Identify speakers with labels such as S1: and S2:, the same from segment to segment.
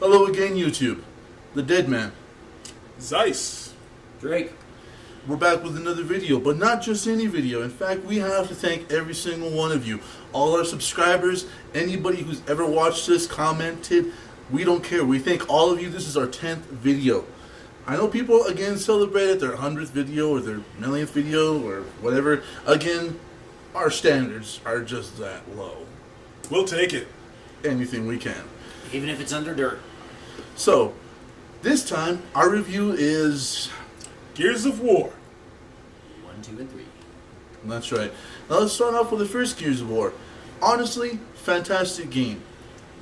S1: Hello again, YouTube. The Dead Man.
S2: Zeiss.
S3: Drake.
S1: We're back with another video, but not just any video. In fact, we have to thank every single one of you. All our subscribers, anybody who's ever watched this, commented, we don't care. We thank all of you. This is our 10th video. I know people, again, celebrated their 100th video or their millionth video or whatever. Again, our standards are just that low.
S2: We'll take it.
S1: Anything we can.
S3: Even if it's under dirt.
S1: So, this time, our review is
S2: Gears of War.
S3: 1, 2, and 3.
S1: That's right. Now let's start off with the first Gears of War. Honestly, fantastic game.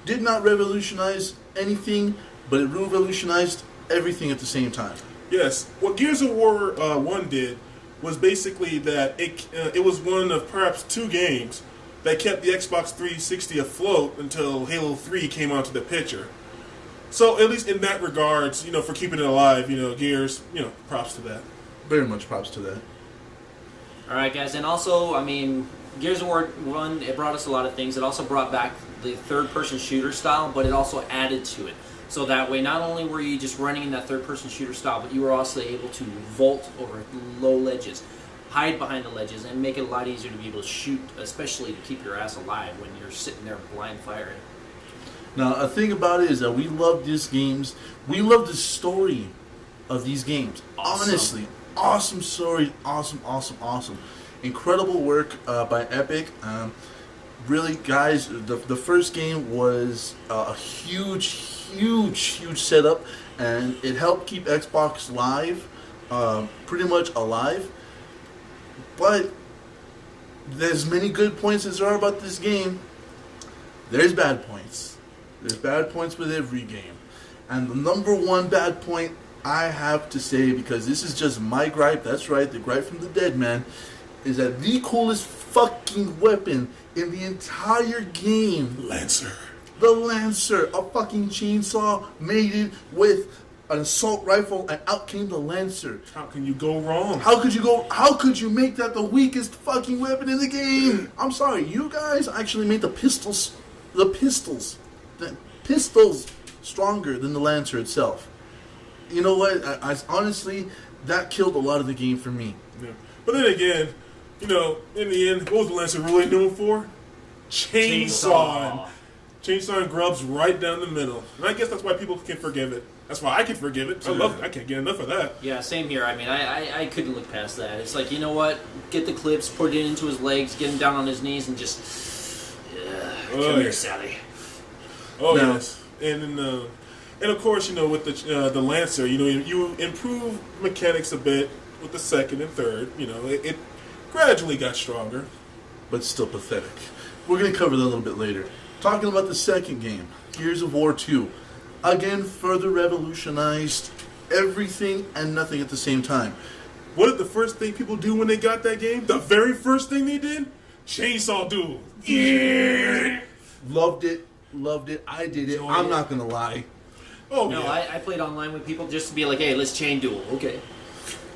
S1: Did not revolutionize anything, but it revolutionized everything at the same time.
S2: Yes. What Gears of War 1 did was basically that it was one of perhaps two games that kept the Xbox 360 afloat until Halo 3 came onto the picture. So at least in that regards, for keeping it alive, Gears, props to that.
S1: Very much props to that.
S3: Alright, guys, and also, Gears of War 1, it brought us a lot of things. It also brought back the third-person shooter style, but it also added to it. So that way, not only were you just running in that third-person shooter style, but you were also able to vault over low ledges, hide behind the ledges, and make it a lot easier to be able to shoot, especially to keep your ass alive when you're sitting there blind firing.
S1: Now, a thing about it is that we love these games. We love the story of these games.
S3: Awesome.
S1: Honestly, awesome story. Awesome. Incredible work by Epic. Really, guys, the first game was a huge setup, and it helped keep Xbox Live pretty much alive. But there's many good points as there are about this game. There's bad points. There's bad points with every game. And the number one bad point I have to say, because this is just my gripe, that's right, the gripe from the Dead Man, is that the coolest fucking weapon in the entire game,
S2: Lancer.
S1: the Lancer, a fucking chainsaw mated with an assault rifle, and out came the Lancer.
S2: How can you go wrong?
S1: How could you make that the weakest fucking weapon in the game? I'm sorry, you guys actually made the pistols stronger than the Lancer itself. You know what? I honestly, that killed a lot of the game for me.
S2: Yeah. But then again, in the end, what was the Lancer really known for? Chainsaw. Chainsaw grubs right down the middle. And I guess that's why people can forgive it. That's why I can forgive it. I love it. I can't get enough of that.
S3: Yeah, same here. I couldn't look past that. It's like, you know what? Get the clips, put it into his legs, get him down on his knees, and just... come here, Sally.
S2: Oh, no. Yes. And of course, with the Lancer, you improve mechanics a bit with the second and third. It gradually got stronger.
S1: But still pathetic. We're going to cover that a little bit later. Talking about the second game, Gears of War 2. Again, further revolutionized everything and nothing at the same time.
S2: What did the first thing people do when they got that game? The very first thing they did? Chainsaw duel. Yeah.
S1: Loved it. I did it. I'm not going to lie.
S2: Oh,
S3: no,
S2: yeah.
S3: I played online with people just to be like, hey, let's chain duel. Okay.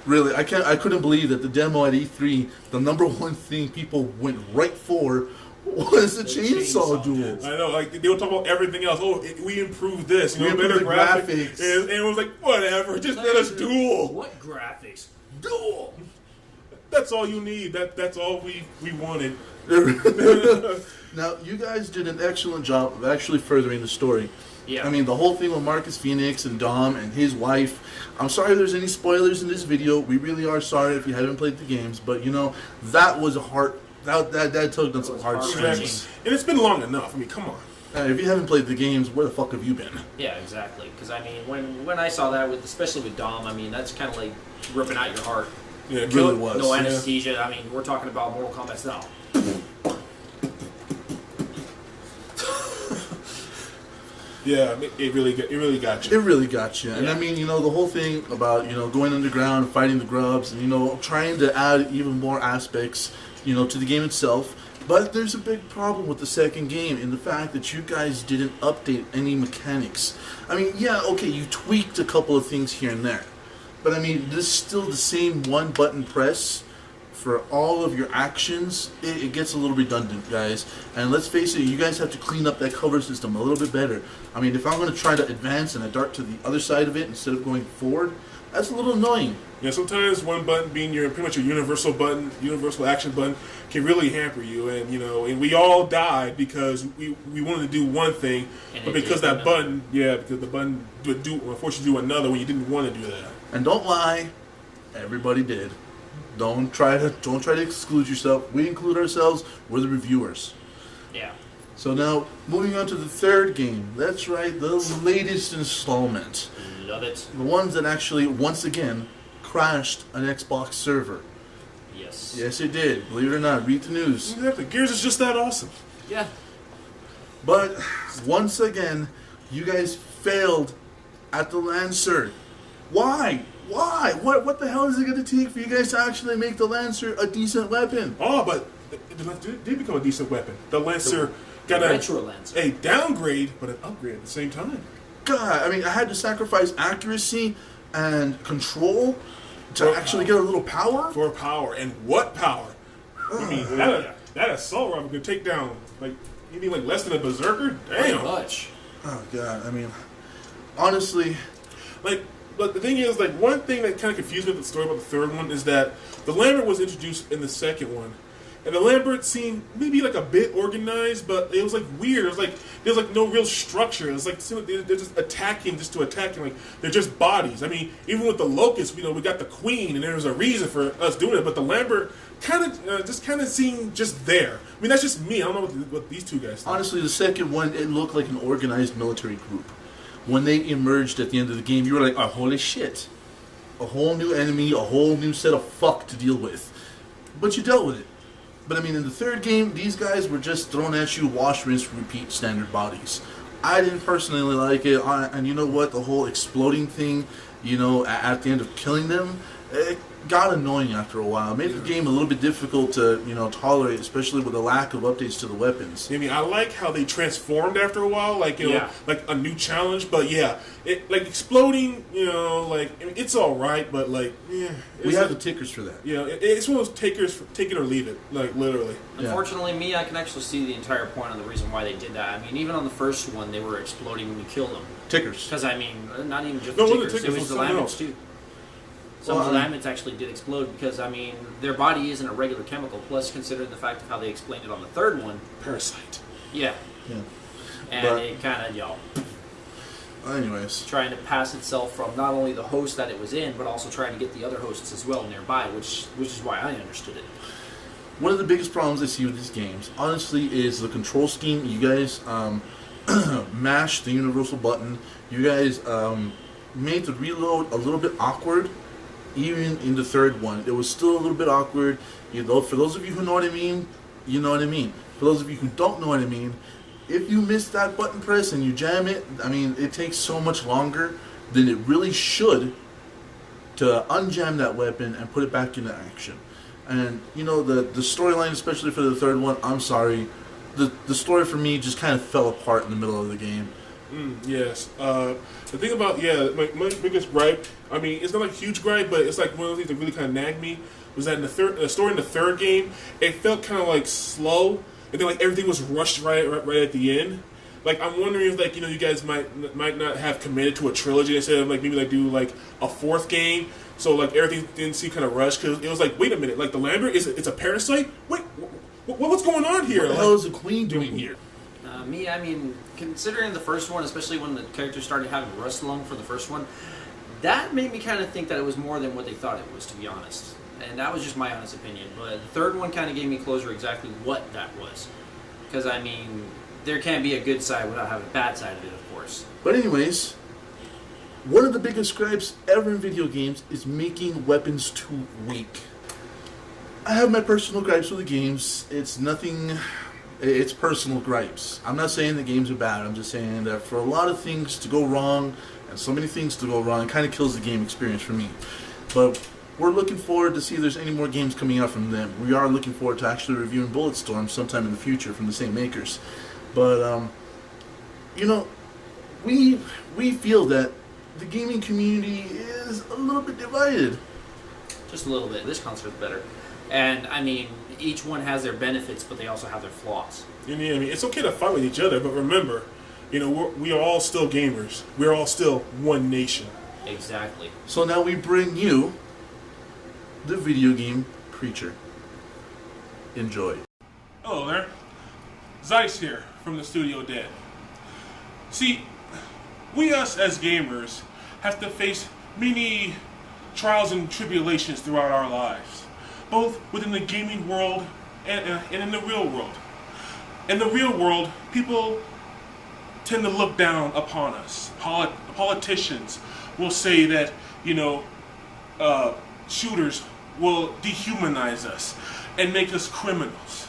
S1: Really, I couldn't believe that the demo at E3, the number one thing people went right for was the chainsaw duel.
S2: I know, they were talking about everything else. Oh, we improved this,
S1: we
S2: better
S1: improved the graphics.
S2: And it was like, whatever, just let us duel.
S3: What graphics?
S2: Duel. That's all you need. That's all we wanted.
S1: Now, you guys did an excellent job of actually furthering the story.
S3: Yeah.
S1: The whole thing with Marcus Phoenix and Dom and his wife. I'm sorry if there's any spoilers in this video. We really are sorry if you haven't played the games. But, that was a hard... That tugged on some hard strings.
S2: And it's been long enough. Come on.
S1: If you haven't played the games, where the fuck have you been?
S3: Yeah, exactly. Because, when I saw that, especially with Dom, that's kind of like ripping out your heart.
S2: Yeah,
S1: it really was.
S3: No anesthesia. Yeah. We're talking about Mortal Kombat style.
S2: Yeah, it really got you.
S1: It really got you. And
S3: Yeah.
S1: the whole thing about, going underground, fighting the grubs, and, trying to add even more aspects, to the game itself. But there's a big problem with the second game in the fact that you guys didn't update any mechanics. Yeah, okay, you tweaked a couple of things here and there. But, this is still the same one-button press for all of your actions, it gets a little redundant, guys. And let's face it, you guys have to clean up that cover system a little bit better. I mean, if I'm going to try to advance and I dart to the other side of it instead of going forward, that's a little annoying.
S2: Yeah, sometimes one button being your pretty much your universal button, universal action button, can really hamper you. And and we all died because we wanted to do one thing, but because that button, because the button would unfortunately do another when you didn't want to do that.
S1: And don't lie, everybody did. Don't try to exclude yourself. We include ourselves. We're the reviewers.
S3: Yeah.
S1: So now, moving on to the third game. That's right, the latest installment.
S3: Love it.
S1: The ones that actually, once again, crashed an Xbox server.
S3: Yes.
S1: Yes, it did. Believe it or not, read the news.
S2: Exactly. Gears is just that awesome.
S3: Yeah.
S1: But, once again, you guys failed at the Lancer. Why? Why? What the hell is it going to take for you guys to actually make the Lancer a decent weapon?
S2: Oh, but it did become a decent weapon. The Lancer got a downgrade, but an upgrade at the same time.
S1: God, I mean, I had to sacrifice accuracy and control to actually get a little power?
S2: For power. And what power? I mean, that assault rifle could take down, you mean less than a berserker? Damn.
S3: Pretty much.
S1: Oh, God, I mean, honestly...
S2: But the thing is, one thing that kind of confused me with the story about the third one is that the Lambert was introduced in the second one. And the Lambert seemed maybe a bit organized, but it was weird. It was there was no real structure. It was they're just attacking just to attack. They're just bodies. I mean, even with the Locust, we got the Queen, and there was a reason for us doing it. But the Lambert kind of seemed just there. I mean, that's just me. I don't know what these two guys think.
S1: Honestly, the second one, it looked like an organized military group. When they emerged at the end of the game, you were like, oh, holy shit. A whole new enemy, a whole new set of fuck to deal with. But you dealt with it. But I mean, in the third game, these guys were just thrown at you, wash, rinse, repeat, standard bodies. I didn't personally like it, and you know what? The whole exploding thing, at the end of killing them, it got annoying after a while. It made the game a little bit difficult to, tolerate, especially with the lack of updates to the weapons.
S2: I mean, I like how they transformed after a while, like a new challenge. But yeah, exploding, it's all right. But
S1: we have the tickers for that.
S2: Yeah, it's one of those takers, take it or leave it, literally.
S3: Unfortunately, I can actually see the entire point of the reason why they did that. I mean, even on the first one, they were exploding when you killed them.
S1: Tickers.
S3: Because not even just the tickers, it was the laments too. Some of the laments actually did explode because, their body isn't a regular chemical. Plus, considering the fact of how they explained it on the third one.
S2: Parasite.
S3: Yeah. And it kind of,
S1: anyways.
S3: Trying to pass itself from not only the host that it was in, but also trying to get the other hosts as well nearby, which is why I understood it.
S1: One of the biggest problems I see with these games, honestly, is the control scheme. You guys mash the universal button. You guys made the reload a little bit awkward. Even in the third one, it was still a little bit awkward. For those of you who know what I mean, you know what I mean. For those of you who don't know what I mean, if you miss that button press and you jam it, it takes so much longer than it really should to unjam that weapon and put it back into action. And, the storyline, especially for the third one, I'm sorry, the story for me just kind of fell apart in the middle of the game.
S2: Yes. The thing about, my biggest gripe, it's not a huge gripe, but it's one of those things that really kind of nagged me, was that in the story in the third game, it felt kind of slow, and then everything was rushed right at the end. I'm wondering if you guys might not have committed to a trilogy instead of maybe do a fourth game, so everything didn't seem kind of rushed, because it was wait a minute, the Lambert it's a parasite? Wait, what's going on here?
S1: What the hell is the Queen doing here?
S3: Considering the first one, especially when the characters started having rust lung for the first one, that made me kind of think that it was more than what they thought it was, to be honest. And that was just my honest opinion. But the third one kind of gave me closure exactly what that was. Because, there can't be a good side without having a bad side of it, of course.
S1: But anyways, one of the biggest gripes ever in video games is making weapons too weak. I have my personal gripes with the games. It's nothing... It's personal gripes. I'm not saying the games are bad. I'm just saying that for a lot of things to go wrong, and so many things to go wrong, it kind of kills the game experience for me. But we're looking forward to see if there's any more games coming out from them. We are looking forward to actually reviewing Bulletstorm sometime in the future from the same makers. But, we feel that the gaming community is a little bit divided.
S3: Just a little bit. This console's better. And I mean, each one has their benefits, but they also have their flaws.
S2: You know what I mean? It's okay to fight with each other, but remember, we are all still gamers. We're all still one nation.
S3: Exactly.
S1: So now we bring you the video game preacher. Enjoy.
S2: Hello there. Zeiss here from the Studio Dead. See, we us as gamers have to face many trials and tribulations throughout our lives, both within the gaming world and in the real world. In the real world, people tend to look down upon us. Politicians will say that, shooters will dehumanize us and make us criminals.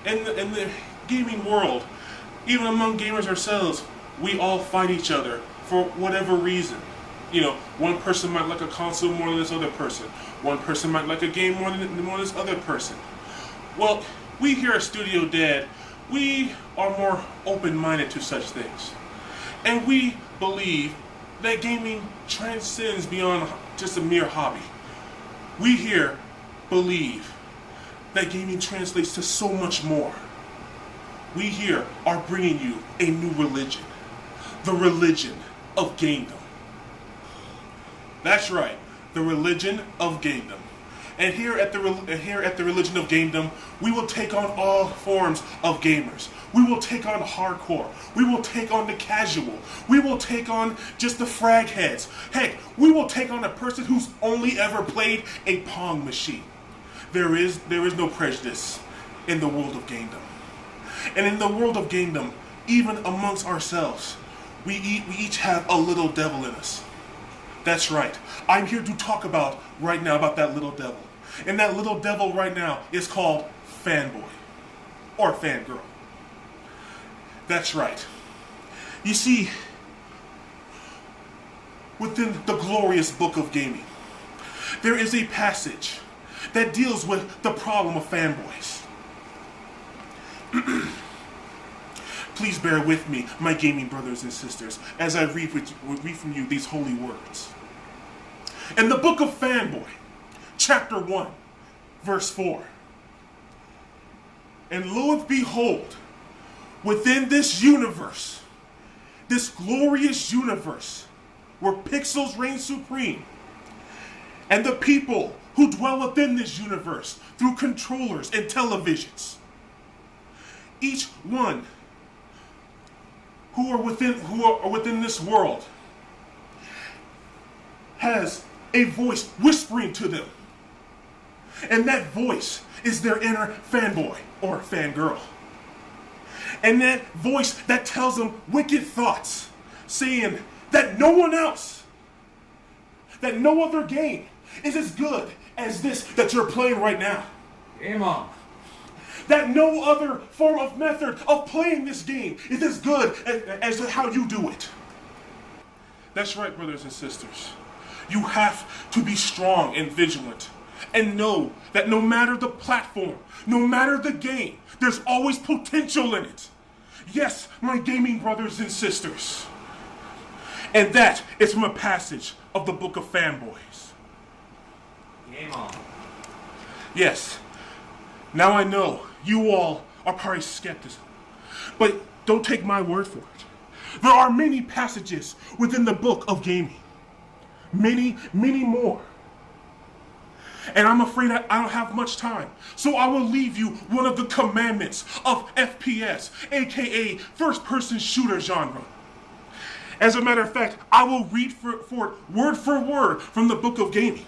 S2: In the gaming world, even among gamers ourselves, we all fight each other for whatever reason. One person might like a console more than this other person. One person might like a game more than this other person. Well, we here at Studio Dead, we are more open-minded to such things. And we believe that gaming transcends beyond just a mere hobby. We here believe that gaming translates to so much more. We here are bringing you a new religion. The religion of gamedom. That's right, the religion of gamedom. And here at the religion of gamedom, we will take on all forms of gamers. We will take on hardcore. We will take on the casual. We will take on just the frag heads. Heck, we will take on a person who's only ever played a Pong machine. There is no prejudice in the world of gamedom. And in the world of gamedom, even amongst ourselves, we each have a little devil in us. That's right. I'm here to talk right now about that little devil. And that little devil right now is called fanboy. Or fangirl. That's right. You see, within the glorious book of gaming, there is a passage that deals with the problem of fanboys. Please bear with me, my gaming brothers and sisters, as I read from you these holy words. In the book of Fanboy, chapter 1, verse 4. And lo and behold, within this universe, this glorious universe, where pixels reign supreme, and the people who dwell within this universe through controllers and televisions, each one who are within this world has a voice whispering to them. And that voice is their inner fanboy or fangirl. And that voice that tells them wicked thoughts, saying that no one else, that no other game is as good as this that you're playing right now.
S3: Game on.
S2: That no other form of method of playing this game is as good as how you do it. That's right, brothers and sisters. You have to be strong and vigilant and know that no matter the platform, no matter the game, there's always potential in it. Yes, my gaming brothers and sisters. And that is from a passage of the book of Fanboys.
S3: Game on.
S2: Yes. Now I know you all are probably skeptical, but don't take my word for it. There are many passages within the book of gaming. Many, many more. And I'm afraid I don't have much time, so I will leave you one of the commandments of FPS, aka first-person shooter genre. As a matter of fact, I will read for it word for word from the book of gaming.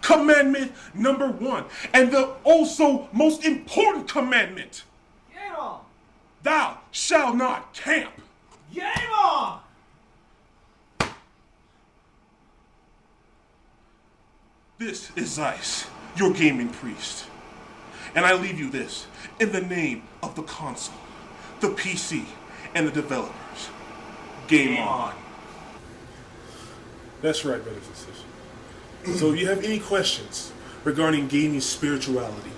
S2: Commandment number 1, and the also most important commandment.
S3: Game on.
S2: Thou shalt not camp.
S3: Game on.
S2: This is Zeiss, your gaming priest. And I leave you this in the name of the console, the PC, and the developers. Game on. That's right, brothers and sisters. So if you have any questions regarding gaming spirituality,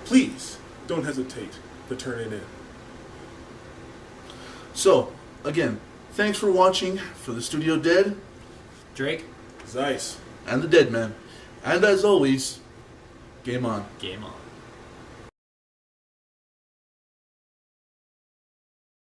S2: please don't hesitate to turn it in.
S1: So, again, thanks for watching for the Studio Dead.
S3: Drake.
S2: Zeiss.
S1: and the dead man. And as always, game on.
S3: Game on.